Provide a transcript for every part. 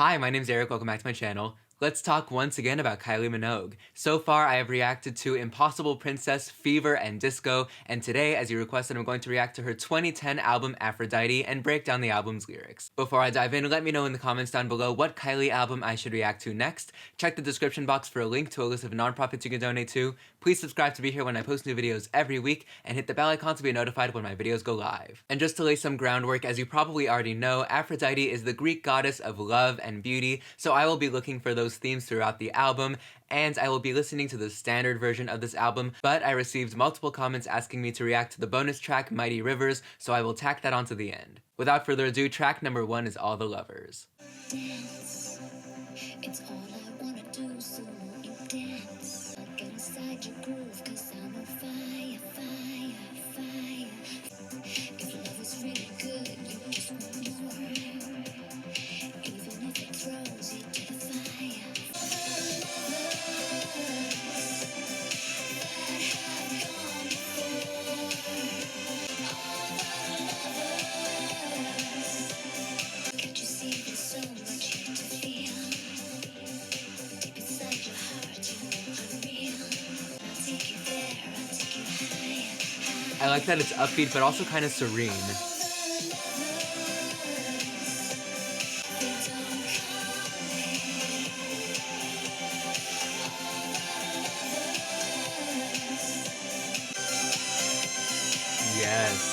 Hi, my name's Eric, welcome back to my channel. Let's talk once again about Kylie Minogue. So far, I have reacted to Impossible Princess, Fever, and Disco, and today, as you requested, I'm going to react to her 2010 album Aphrodite and break down the album's lyrics. Before I dive in, let me know in the comments down below what Kylie album I should react to next. Check the description box for a link to a list of nonprofits you can donate to. Please subscribe to be here when I post new videos every week, and hit the bell icon to be notified when my videos go live. And just to lay some groundwork, as you probably already know, Aphrodite is the Greek goddess of love and beauty, so I will be looking for those themes throughout the album, and I will be listening to the standard version of this album, but I received multiple comments asking me to react to the bonus track Mighty Rivers, so I will tack that onto the end. Without further ado, track number 1 is All the Lovers. Dance. It's all I wanna do, so won't you dance? I'll get inside your groove, 'cause I'm on fire, fire, fire. If love is really good, you just want more. Even if it throws you to the fire. Can't you see there's so much here to feel? Deep inside your heart, you know I'm real. I'll take you there, I'll take you higher. I like that it's upbeat but also kind of serene. Yes.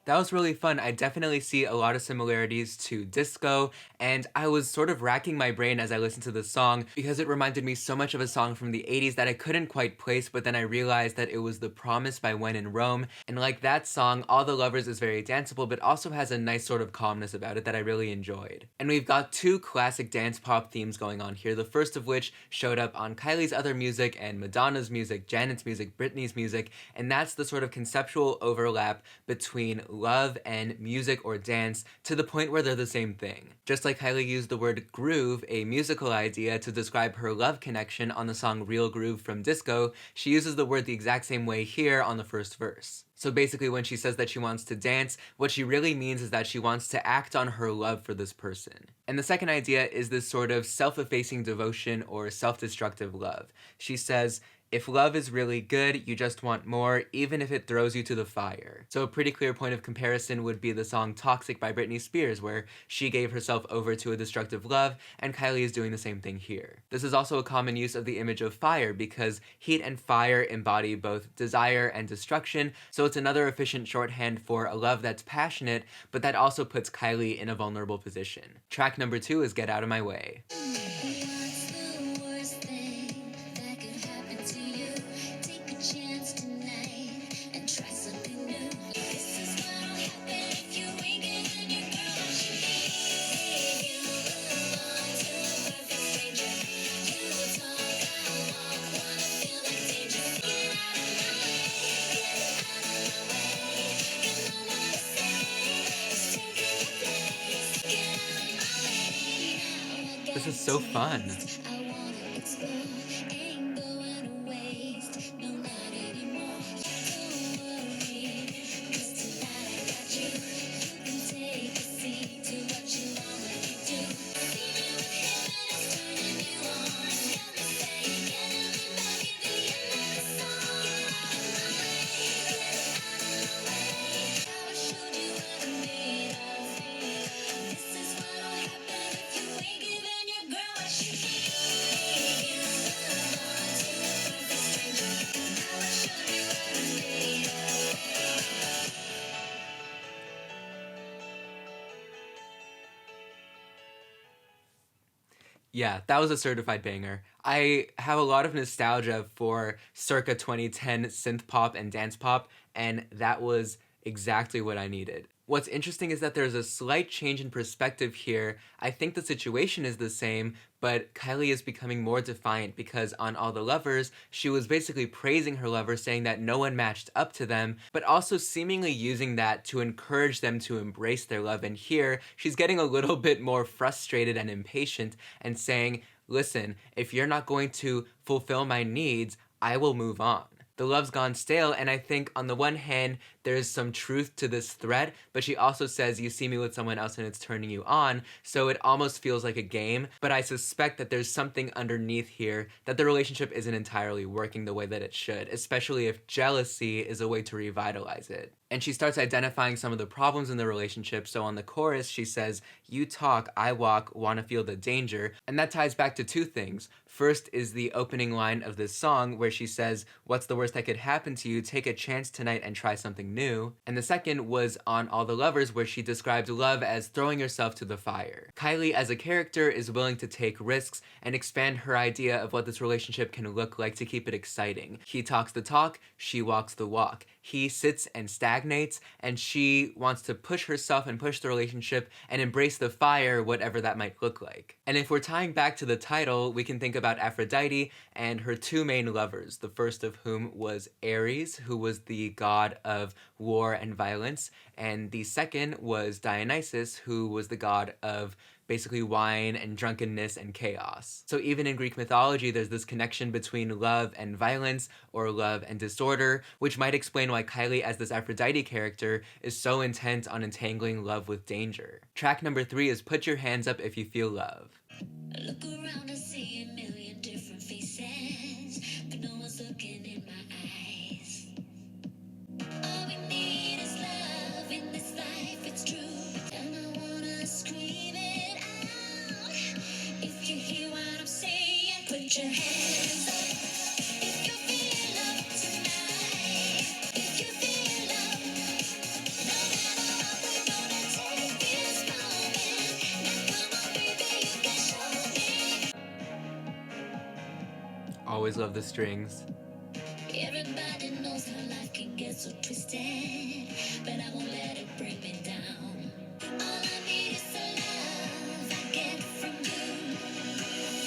That was really fun. I definitely see a lot of similarities to Disco, and I was sort of racking my brain as I listened to this song because it reminded me so much of a song from the 80s that I couldn't quite place, but then I realized that it was The Promise by When in Rome, and like that song, All the Lovers is very danceable, but also has a nice sort of calmness about it that I really enjoyed. And we've got two classic dance pop themes going on here, the first of which showed up on Kylie's other music and Madonna's music, Janet's music, Britney's music, and that's the sort of conceptual overlap between love and music or dance to the point where they're the same thing. Just like Kylie used the word groove, a musical idea, to describe her love connection on the song Real Groove from Disco, she uses the word the exact same way here on the first verse. So basically when she says that she wants to dance, what she really means is that she wants to act on her love for this person. And the second idea is this sort of self-effacing devotion or self-destructive love. She says, if love is really good, you just want more, even if it throws you to the fire. So a pretty clear point of comparison would be the song Toxic by Britney Spears, where she gave herself over to a destructive love, and Kylie is doing the same thing here. This is also a common use of the image of fire, because heat and fire embody both desire and destruction, so it's another efficient shorthand for a love that's passionate, but that also puts Kylie in a vulnerable position. Track number 2 is Get Out of My Way. This is so fun. Yeah, that was a certified banger. I have a lot of nostalgia for circa 2010 synth pop and dance pop, and that was exactly what I needed. What's interesting is that there's a slight change in perspective here. I think the situation is the same, but Kylie is becoming more defiant because on All the Lovers, she was basically praising her lover, saying that no one matched up to them, but also seemingly using that to encourage them to embrace their love. And here, she's getting a little bit more frustrated and impatient and saying, listen, if you're not going to fulfill my needs, I will move on. The love's gone stale, and I think on the one hand, there's some truth to this threat, but she also says you see me with someone else and it's turning you on, so it almost feels like a game, but I suspect that there's something underneath here that the relationship isn't entirely working the way that it should, especially if jealousy is a way to revitalize it. And she starts identifying some of the problems in the relationship. So on the chorus, she says, "You talk, I walk, wanna feel the danger." And that ties back to two things. First is the opening line of this song where she says, "What's the worst that could happen to you? Take a chance tonight and try something new." And the second was on All the Lovers, where she described love as throwing yourself to the fire. Kylie as a character is willing to take risks and expand her idea of what this relationship can look like to keep it exciting. He talks the talk, she walks the walk. He sits and stagnates, and she wants to push herself and push the relationship and embrace the fire, whatever that might look like. And if we're tying back to the title, we can think about Aphrodite and her two main lovers, the first of whom was Ares, who was the god of war and violence, and the second was Dionysus, who was the god of basically wine and drunkenness and chaos. So even in Greek mythology, there's this connection between love and violence, or love and disorder, which might explain why Kylie as this Aphrodite character is so intent on entangling love with danger. Track number 3 is Put Your Hands Up If You Feel Love. I look around and see a million different faces, but no one's looking in my eyes. All we need is love in this life, it's true. And I wanna scream it out. If you hear what I'm saying, put your hands up. If you feel love tonight, if you feel love, no matter what, we're gonna take this moment. Now come on, baby, you can show me. Always love the strings. Everybody knows how life can get so twisted, but I won't let it bring me down. All I need is the love I get from you.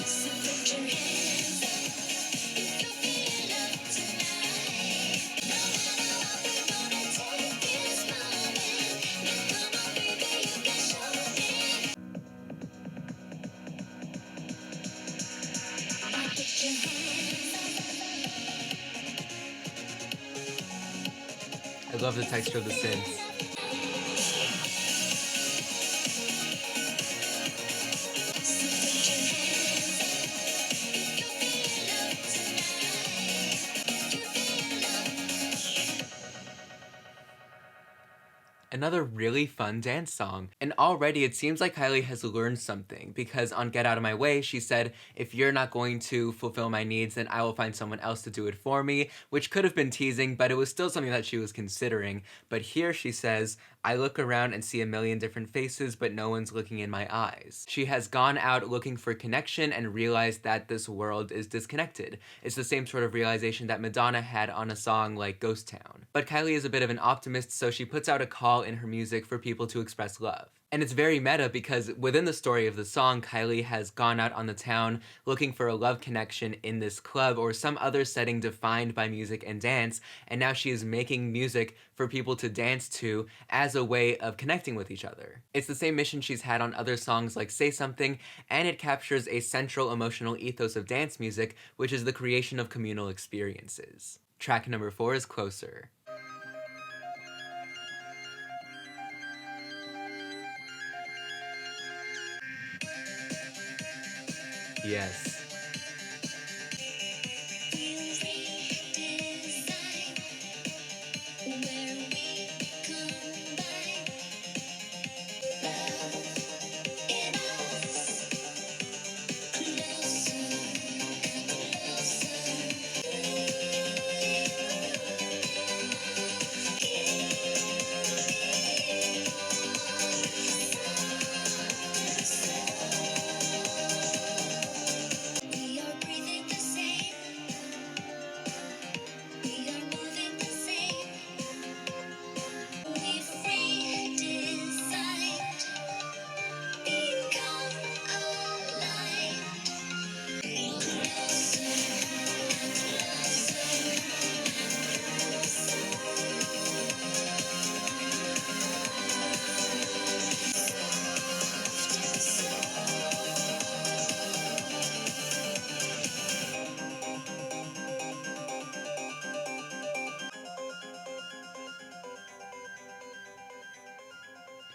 So put your hands up if you feel love tonight. No matter what, we're gonna take this moment. Now come on, baby, you can show me. Now put your hands up. I love the texture of the synths. Another really fun dance song. And already it seems like Kylie has learned something, because on Get Out of My Way, she said, "If you're not going to fulfill my needs, then I will find someone else to do it for me," which could have been teasing, but it was still something that she was considering. But here she says, "I look around and see a million different faces, but no one's looking in my eyes." She has gone out looking for connection and realized that this world is disconnected. It's the same sort of realization that Madonna had on a song like Ghost Town. But Kylie is a bit of an optimist, so she puts out a call in her music for people to express love. And it's very meta because within the story of the song, Kylie has gone out on the town looking for a love connection in this club or some other setting defined by music and dance, and now she is making music for people to dance to as a way of connecting with each other. It's the same mission she's had on other songs like Say Something, and it captures a central emotional ethos of dance music, which is the creation of communal experiences. Track number 4 is Closer. Yes.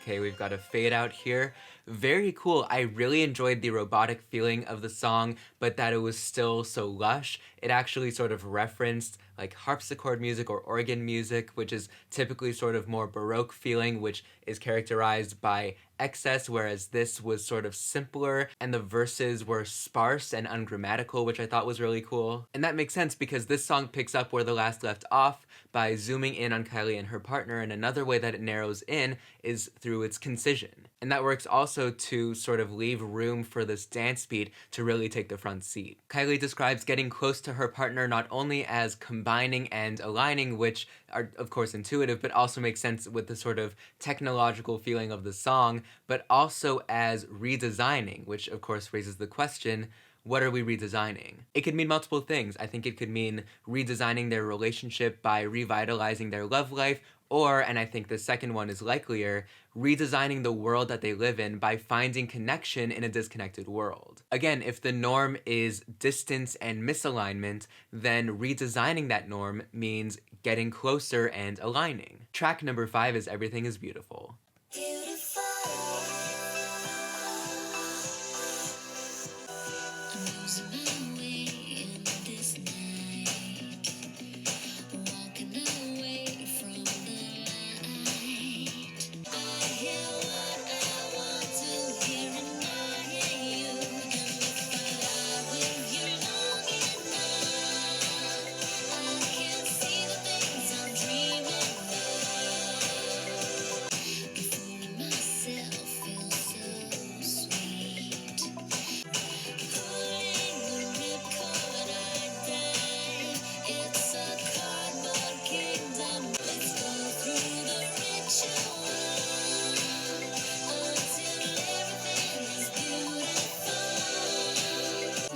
Okay, we've got a fade out here. Very cool. I really enjoyed the robotic feeling of the song, but that it was still so lush. It actually sort of referenced like harpsichord music or organ music, which is typically sort of more Baroque feeling, which is characterized by excess, whereas this was sort of simpler and the verses were sparse and ungrammatical, which I thought was really cool. And that makes sense because this song picks up where the last left off by zooming in on Kylie and her partner, and another way that it narrows in is through its concision. And that works also to sort of leave room for this dance beat to really take the front seat. Kylie describes getting close to her partner not only as combining and aligning, which are of course intuitive, but also make sense with the sort of technological feeling of the song, but also as redesigning, which of course raises the question, what are we redesigning? It could mean multiple things. I think it could mean redesigning their relationship by revitalizing their love life, or, and I think the second one is likelier, redesigning the world that they live in by finding connection in a disconnected world. Again, if the norm is distance and misalignment, then redesigning that norm means getting closer and aligning. Track number 5 is Everything is Beautiful. Beautiful. I'm losing my way in this night, walking away from the light. I hear what I want to hear and I hear you. And if I lie with you long enough, I can see the things I'm dreaming of. Fooling myself feels so sweet. Pulling the ripcord, I die. It's a cardboard kingdom. Let's go through the ritual until everything is beautiful.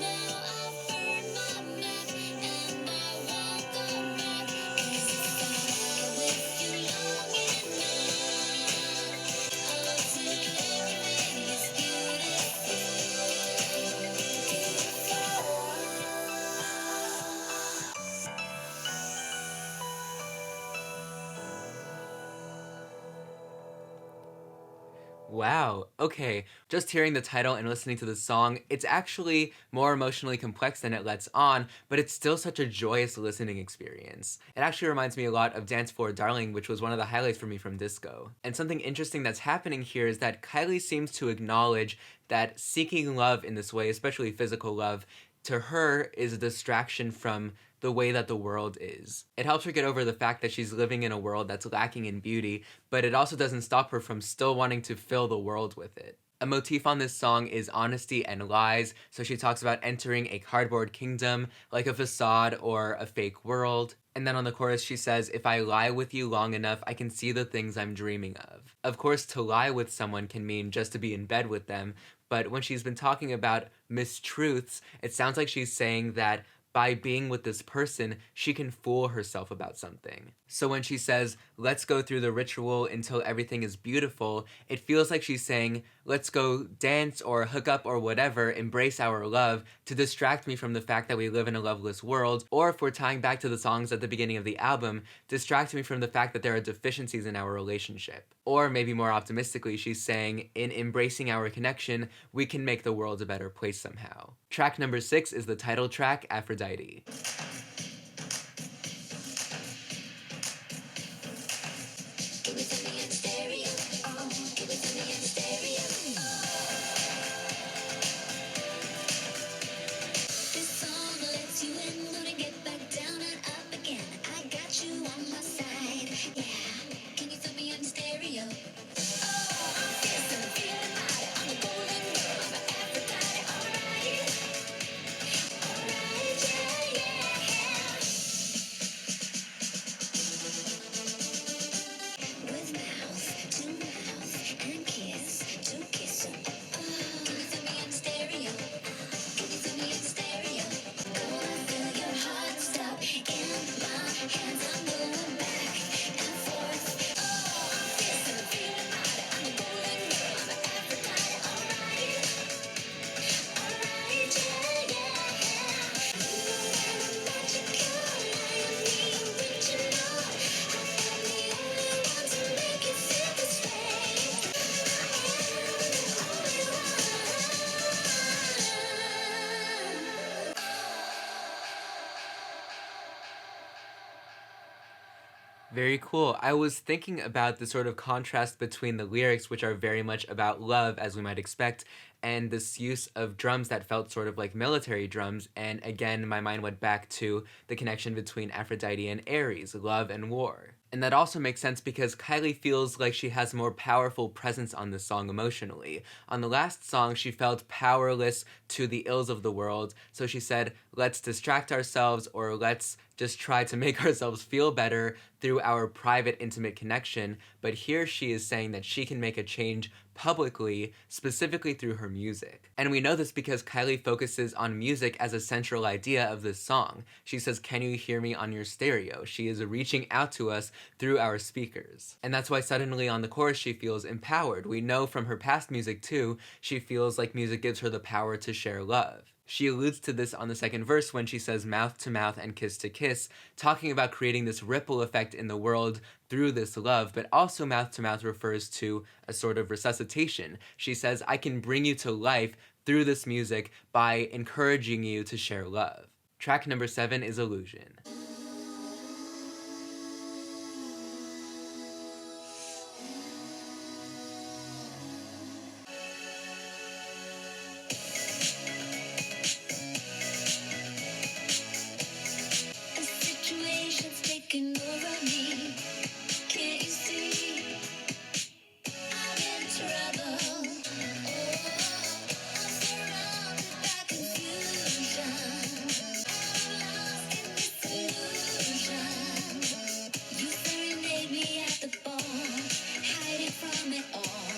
Now I've burned my map and I won't go back. 'Cause if I lie with you long enough, until everything is Wow, okay. Just hearing the title and listening to the song, it's actually more emotionally complex than it lets on, but it's still such a joyous listening experience. It actually reminds me a lot of Dance for Darling, which was one of the highlights for me from disco. And something interesting that's happening here is that Kylie seems to acknowledge that seeking love in this way, especially physical love, to her is a distraction from the way that the world is. It helps her get over the fact that she's living in a world that's lacking in beauty, but it also doesn't stop her from still wanting to fill the world with it. A motif on this song is honesty and lies, so she talks about entering a cardboard kingdom, like a facade or a fake world. And then on the chorus, she says, if I lie with you long enough, I can see the things I'm dreaming of. Of course, to lie with someone can mean just to be in bed with them, but when she's been talking about mistruths, it sounds like she's saying that by being with this person, she can fool herself about something. So when she says, let's go through the ritual until everything is beautiful, it feels like she's saying, let's go dance or hook up or whatever, embrace our love to distract me from the fact that we live in a loveless world, or if we're tying back to the songs at the beginning of the album, distract me from the fact that there are deficiencies in our relationship. Or maybe more optimistically, she's saying, in embracing our connection, we can make the world a better place somehow. Track number 6 is the title track, Aphrodite. give it to me in stereo. Oh, give it to me in stereo. This song lets you in, gonna get back down and up again. I got you on my side. Yeah, can you feel me in stereo? Oh, I'm feeling, feeling mighty. I'm a golden girl, I'm an Aphrodite. Alright, alright, yeah, yeah. Very cool. I was thinking about the sort of contrast between the lyrics, which are very much about love, as we might expect, and this use of drums that felt sort of like military drums. And again, my mind went back to the connection between Aphrodite and Ares, love and war. And that also makes sense because Kylie feels like she has a more powerful presence on this song emotionally. On the last song, she felt powerless to the ills of the world, so she said, let's distract ourselves or let's just try to make ourselves feel better through our private, intimate connection. But here she is saying that she can make a change publicly, specifically through her music. And we know this because Kylie focuses on music as a central idea of this song. She says, can you hear me on your stereo? She is reaching out to us through our speakers. And that's why suddenly on the chorus she feels empowered. We know from her past music too, she feels like music gives her the power to share love. She alludes to this on the second verse when she says mouth to mouth and kiss to kiss, talking about creating this ripple effect in the world through this love, but also mouth to mouth refers to a sort of resuscitation. She says, I can bring you to life through this music by encouraging you to share love. Track number 7 is Illusion. A situation's taking over me. Can't you see? I'm in trouble. Oh, I'm surrounded by confusion. I'm lost in this illusion. You serenade me at the ball, hiding from it all.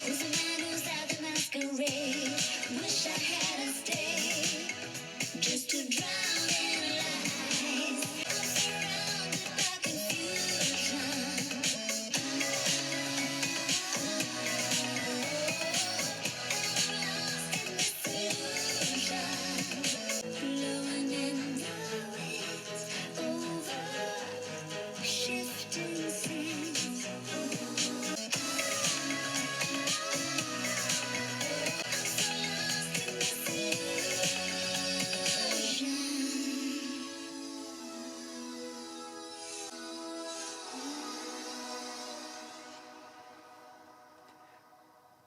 Who's the man who's at the masquerade? Wish I hadn't stayed just to drown in lies. I'm surrounded by confusion. Blowing in the winds over shifting seas.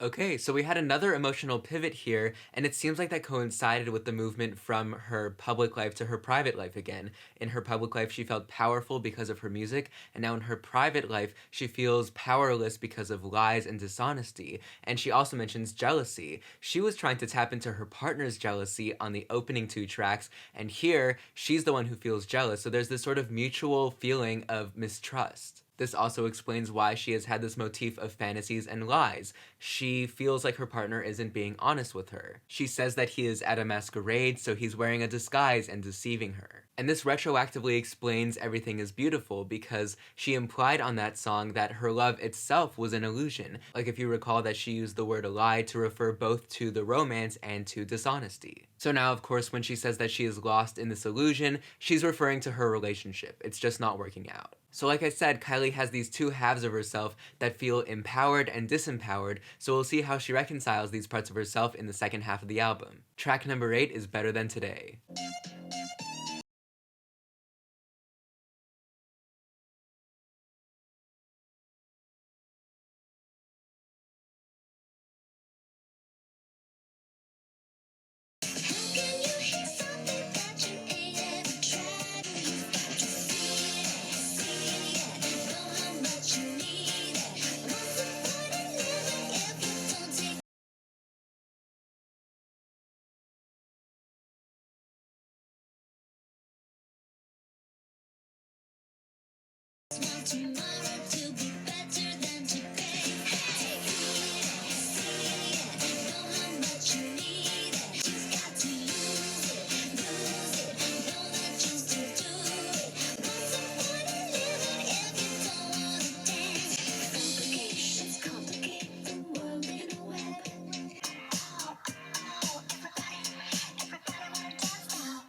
Okay, so we had another emotional pivot here, and it seems like that coincided with the movement from her public life to her private life again. In her public life, she felt powerful because of her music, and now in her private life, she feels powerless because of lies and dishonesty. And she also mentions jealousy. She was trying to tap into her partner's jealousy on the opening 2 tracks, and here, she's the one who feels jealous. So there's this sort of mutual feeling of mistrust. This also explains why she has had this motif of fantasies and lies. She feels like her partner isn't being honest with her. She says that he is at a masquerade, so he's wearing a disguise and deceiving her. And this retroactively explains Everything is Beautiful because she implied on that song that her love itself was an illusion. Like if you recall that she used the word a lie to refer both to the romance and to dishonesty. So now, of course, when she says that she is lost in this illusion, she's referring to her relationship. It's just not working out. So like I said, Kylie has these 2 halves of herself that feel empowered and disempowered, so we'll see how she reconciles these parts of herself in the second half of the album. Track number 8 is Better Than Today. How can you hate something that you ain't ever tried? You got to see it, know how much you need it. What's the point in living if you don't take small tomorrow to be better than today? Hey, see it, know how much you need it. You've got to lose it, know that you still do it. What's the point in living if you don't wanna dance? Complications complicate the world in a web. Everybody wanna dance now.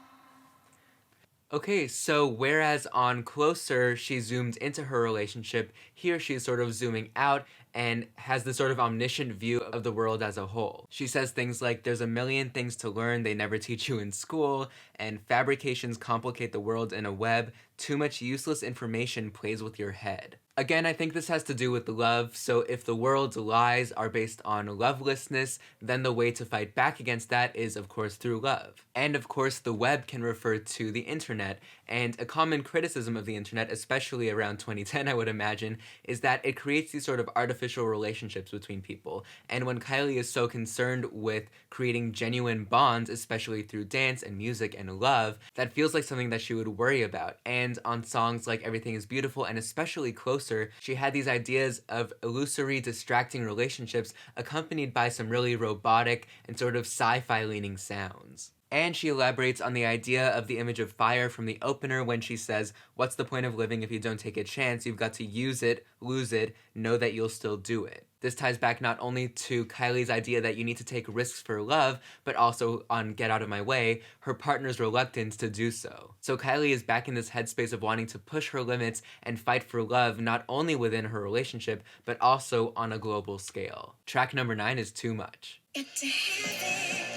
Okay, so whereas on Closer she zoomed into her relationship, Here she's sort of zooming out and has this sort of omniscient view of the world as a whole. She says things like, there's a million things to learn they never teach you in school, and fabrications complicate the world in a web, too much useless information plays with your head. Again, I think this has to do with love, so if the world's lies are based on lovelessness, then the way to fight back against that is, of course, through love. And of course, the web can refer to the internet, and a common criticism of the internet, especially around 2010, I would imagine, is that it creates these sort of artificial relationships between people. And when Kylie is so concerned with creating genuine bonds, especially through dance and music and love, that feels like something that she would worry about. And on songs like Everything is Beautiful and especially Closer, she had these ideas of illusory, distracting relationships accompanied by some really robotic and sort of sci-fi leaning sounds. And she elaborates on the idea of the image of fire from the opener when she says, what's the point of living if you don't take a chance? You've got to use it, lose it, know that you'll still do it. This ties back not only to Kylie's idea that you need to take risks for love, but also on Get Out of My Way, her partner's reluctance to do so. So Kylie is back in this headspace of wanting to push her limits and fight for love not only within her relationship, but also on a global scale. Track number 9 is Too Much. Got to have it.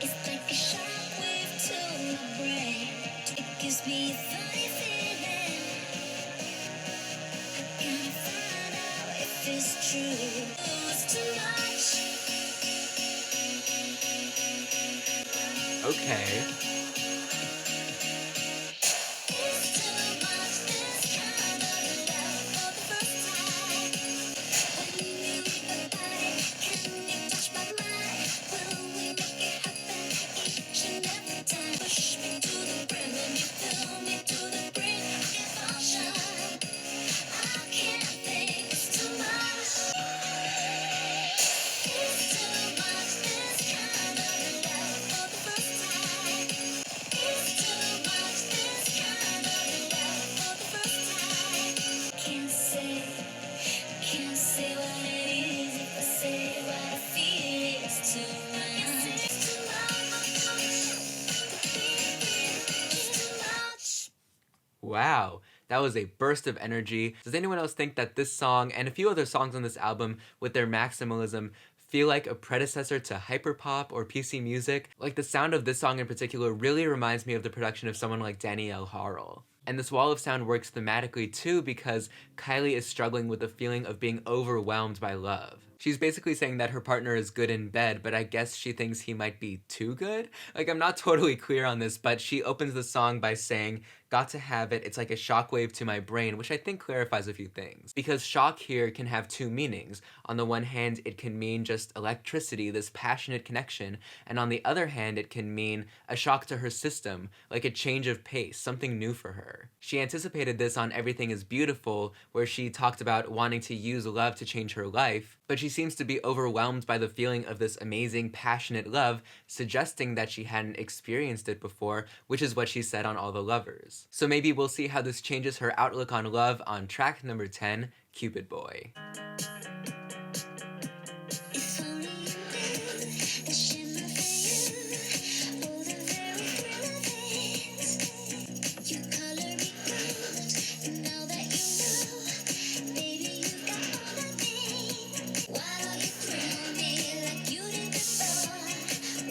It's like a shockwave to my brain. It gives me a funny feeling. I gotta find out if it's true. Oh, it's too much. Okay. It's too much, this kind of love for the first time. When you leave my body, can you touch my mind? Will we make it happen each and every time? Push me to the brim and you fill me to the brink of emotion. I can't think, it's too much. It's too much, this kind of love for the first time. It's too much, this kind of love for the first time. Can't say what it is. If I say what I feel, it's too much. It's too much. It's too much. Wow, that was a burst of energy. Does anyone else think that this song and a few other songs on this album with their maximalism feel like a predecessor to hyperpop or PC music? Like the sound of this song in particular really reminds me of the production of someone like Danielle Harrell. And this wall of sound works thematically too because Kylie is struggling with the feeling of being overwhelmed by love. She's basically saying that her partner is good in bed, but I guess she thinks he might be too good? Like, I'm not totally clear on this, but she opens the song by saying, got to have it, it's like a shockwave to my brain, which I think clarifies a few things. Because shock here can have two meanings. On the one hand, it can mean just electricity, this passionate connection, and on the other hand, it can mean a shock to her system, like a change of pace, something new for her. She anticipated this on Everything is Beautiful, where she talked about wanting to use love to change her life, but she seems to be overwhelmed by the feeling of this amazing, passionate love, suggesting that she hadn't experienced it before, which is what she said on All the Lovers. So maybe we'll see how this changes her outlook on love on track number 10, Cupid Boy. If only you knew the shimmer for you, oh, the very thrill of it. You color me gold, and now that you know, baby, you got all I need. Why don't you thrill me like you did before?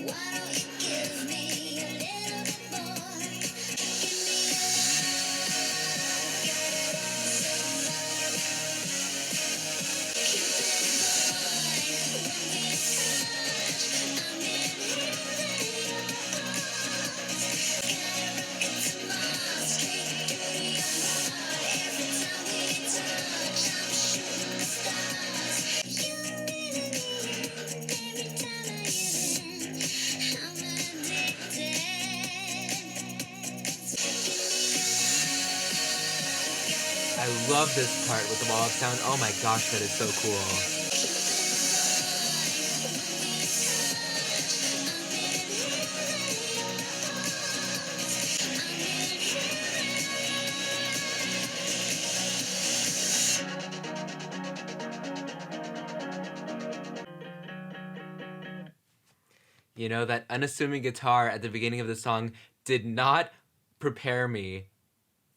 Why don't you give me a little bit more? Give me a love, got it all so low. I love this part with the wall of sound. Oh my gosh, that is so cool. You know, that unassuming guitar at the beginning of the song did not prepare me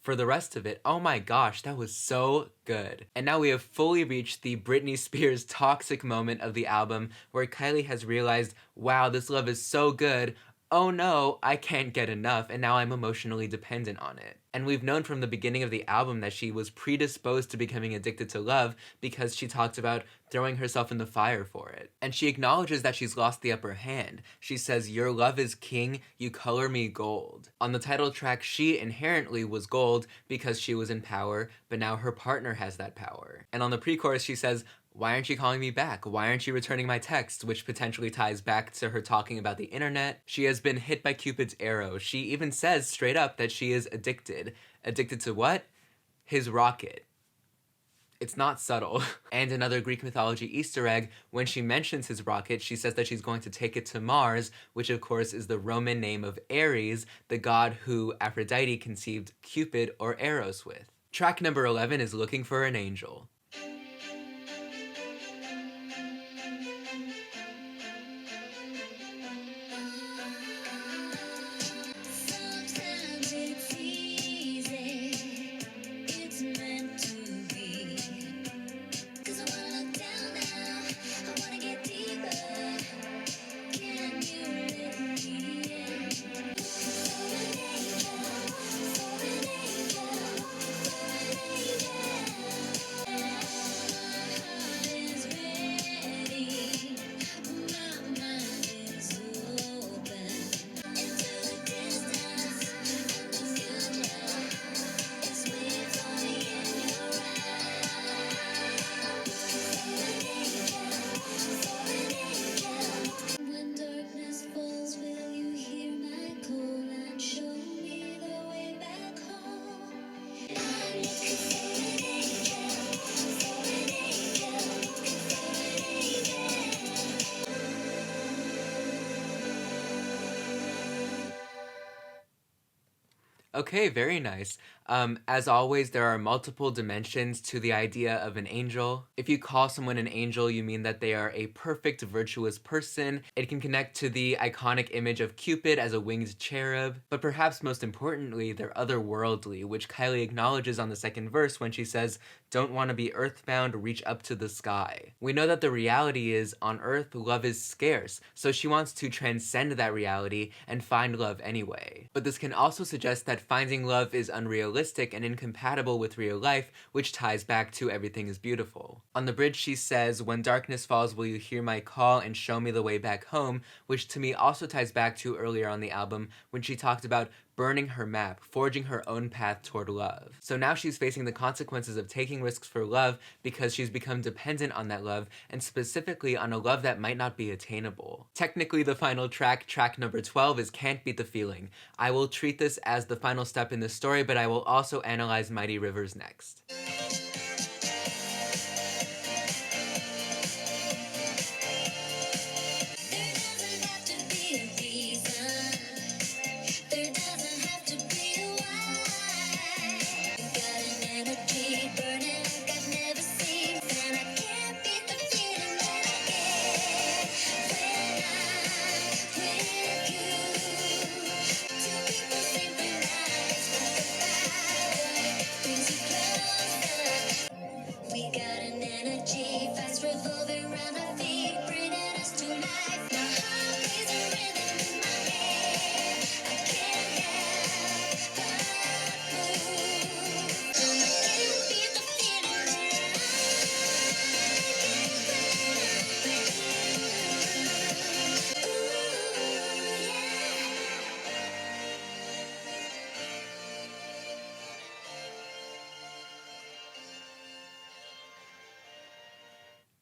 for the rest of it. Oh my gosh, that was so good. And now we have fully reached the Britney Spears toxic moment of the album where Kylie has realized, wow, this love is so good. Oh no, I can't get enough, and now I'm emotionally dependent on it. And we've known from the beginning of the album that she was predisposed to becoming addicted to love because she talked about throwing herself in the fire for it. And she acknowledges that she's lost the upper hand. She says, "Your love is king, you color me gold." On the title track, she inherently was gold because she was in power, but now her partner has that power. And on the pre-chorus, she says, "Why aren't you calling me back? Why aren't you returning my text?" Which potentially ties back to her talking about the internet. She has been hit by Cupid's arrow. She even says straight up that she is addicted. Addicted to what? His rocket. It's not subtle. And another Greek mythology Easter egg, when she mentions his rocket, she says that she's going to take it to Mars, which of course is the Roman name of Ares, the god who Aphrodite conceived Cupid or Eros with. Track number 11 is Looking for an Angel. Sometimes it's easy, it's meant to be. 'Cause I wanna look down now, I wanna get deeper. Can you let me in? For an angel, for an angel, for an angel. My heart is ready, my mind is open. Into the distance, and the future is waiting for me in your eyes. When darkness falls, will you hear my call and show me the way back home? I'm looking for an angel, for an angel, looking for an angel. Okay, very nice. As always, there are multiple dimensions to the idea of an angel. If you call someone an angel, you mean that they are a perfect, virtuous person. It can connect to the iconic image of Cupid as a winged cherub, but perhaps most importantly, they're otherworldly, which Kylie acknowledges on the second verse when she says, "Don't want to be earthbound, reach up to the sky." We know that the reality is, on Earth, love is scarce, so she wants to transcend that reality and find love anyway. But this can also suggest that finding love is unrealistic and incompatible with real life, which ties back to Everything is Beautiful. On the bridge, she says, "When darkness falls, will you hear my call and show me the way back home?" which to me also ties back to earlier on the album when she talked about burning her map, forging her own path toward love. So now she's facing the consequences of taking risks for love because she's become dependent on that love, and specifically on a love that might not be attainable. Technically, the final track, track number 12, is Can't Beat the Feeling. I will treat this as the final step in the story, but I will also analyze Mighty Rivers next. There doesn't have to be a reason. There doesn't have to be a why. Got an energy burning like I've never seen, and I can't beat the feeling that I get when I'm with you. Two people synchronize, like a fire brings you closer. We got an energy fast revolving around our feet, bringing us to life. My heart plays a rhythm in my head. I can't help but move. And I can't beat the feeling that I get. Ooh, yeah.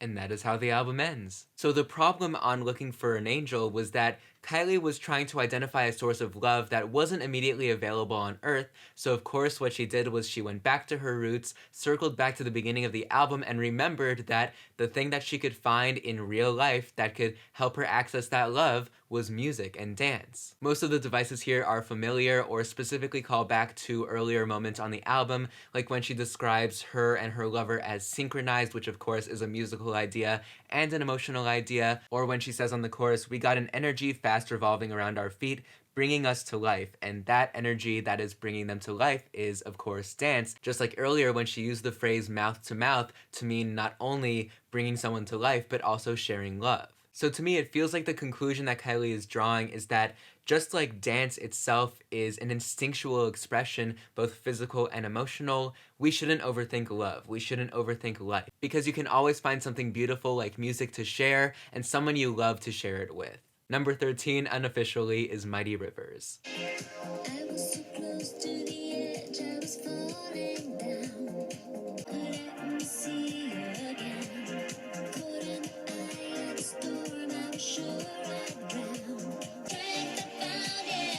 And that is how the album ends. So the problem on Looking for an Angel was that Kylie was trying to identify a source of love that wasn't immediately available on Earth, so of course what she did was she went back to her roots, circled back to the beginning of the album, and remembered that the thing that she could find in real life that could help her access that love was music and dance. Most of the devices here are familiar or specifically call back to earlier moments on the album, like when she describes her and her lover as synchronized, which of course is a musical idea and an emotional idea, or when she says on the chorus, "We got an energy fast revolving around our feet, bringing us to life, and that energy that is bringing them to life is, of course, dance, just like earlier when she used the phrase mouth to mean not only bringing someone to life, but also sharing love. So to me, it feels like the conclusion that Kylie is drawing is that just like dance itself is an instinctual expression, both physical and emotional, we shouldn't overthink love. We shouldn't overthink life. Because you can always find something beautiful like music to share and someone you love to share it with. Number 13, unofficially, is Mighty Rivers. I was so close to the edge, I was falling down. Couldn't see you again. Caught in the eye of the storm, I was sure I'd drown. Strength I found, yeah.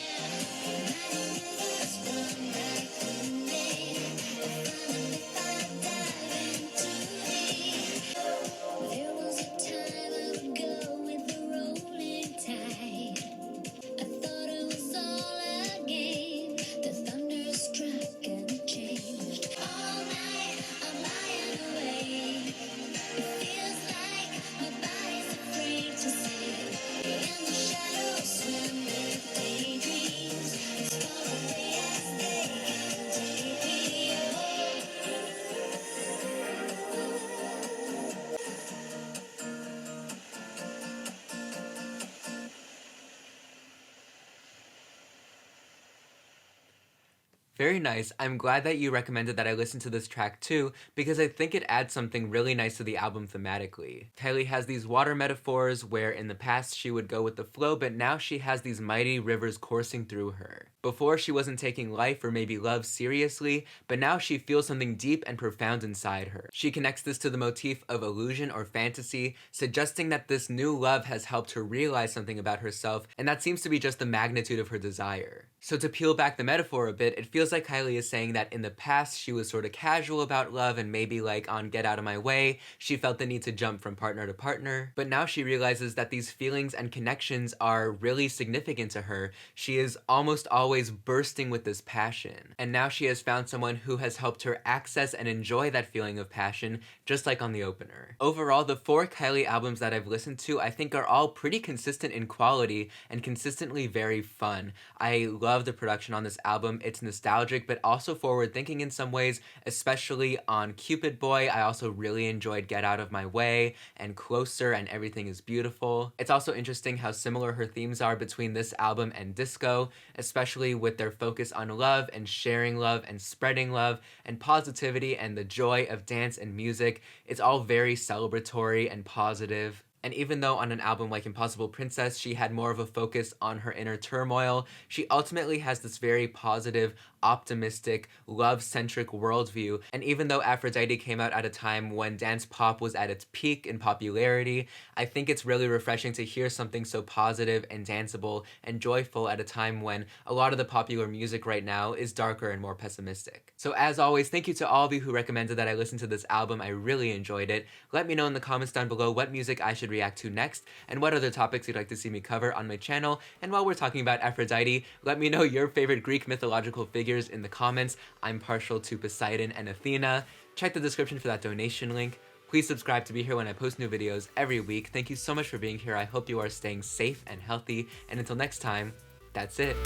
Mighty rivers run back to me. Finally found dive into me. There was a time I would go with the rolling tide. I thought it was all a game. The thunder struck and it changed. All night I'm lying awake. It feels like my body's afraid to sleep. In the shadows, swim with daydreams. As far away as they can take me. Very nice. I'm glad that you recommended that I listen to this track too, because I think it adds something really nice to the album thematically. Kylie has these water metaphors where in the past she would go with the flow, but now she has these mighty rivers coursing through her. Before she wasn't taking life or maybe love seriously, but now she feels something deep and profound inside her. She connects this to the motif of illusion or fantasy, suggesting that this new love has helped her realize something about herself, and that seems to be just the magnitude of her desire. So to peel back the metaphor a bit, it feels like Kylie is saying that in the past she was sort of casual about love and maybe like on Get Out of My Way, she felt the need to jump from partner to partner, but now she realizes that these feelings and connections are really significant to her. She is almost always bursting with this passion, and now she has found someone who has helped her access and enjoy that feeling of passion, just like on the opener. Overall, the 4 Kylie albums that I've listened to I think are all pretty consistent in quality and consistently very fun. I love the production on this album. It's nostalgic but also forward thinking in some ways, especially on Cupid Boy. I also really enjoyed Get Out of My Way and Closer and Everything is Beautiful. It's also interesting how similar her themes are between this album and Disco, especially with their focus on love and sharing love and spreading love and positivity and the joy of dance and music. It's all very celebratory and positive. And even though on an album like Impossible Princess she had more of a focus on her inner turmoil, she ultimately has this very positive, optimistic, love-centric worldview. And even though Aphrodite came out at a time when dance pop was at its peak in popularity, I think it's really refreshing to hear something so positive and danceable and joyful at a time when a lot of the popular music right now is darker and more pessimistic. So as always, thank you to all of you who recommended that I listen to this album. I really enjoyed it. Let me know in the comments down below what music I should react to next and what other topics you'd like to see me cover on my channel. And while we're talking about Aphrodite, let me know your favorite Greek mythological figures in the comments. I'm partial to Poseidon and Athena. Check the description for that donation link. Please subscribe to be here when I post new videos every week. Thank you so much for being here. I hope you are staying safe and healthy. And until next time, that's it.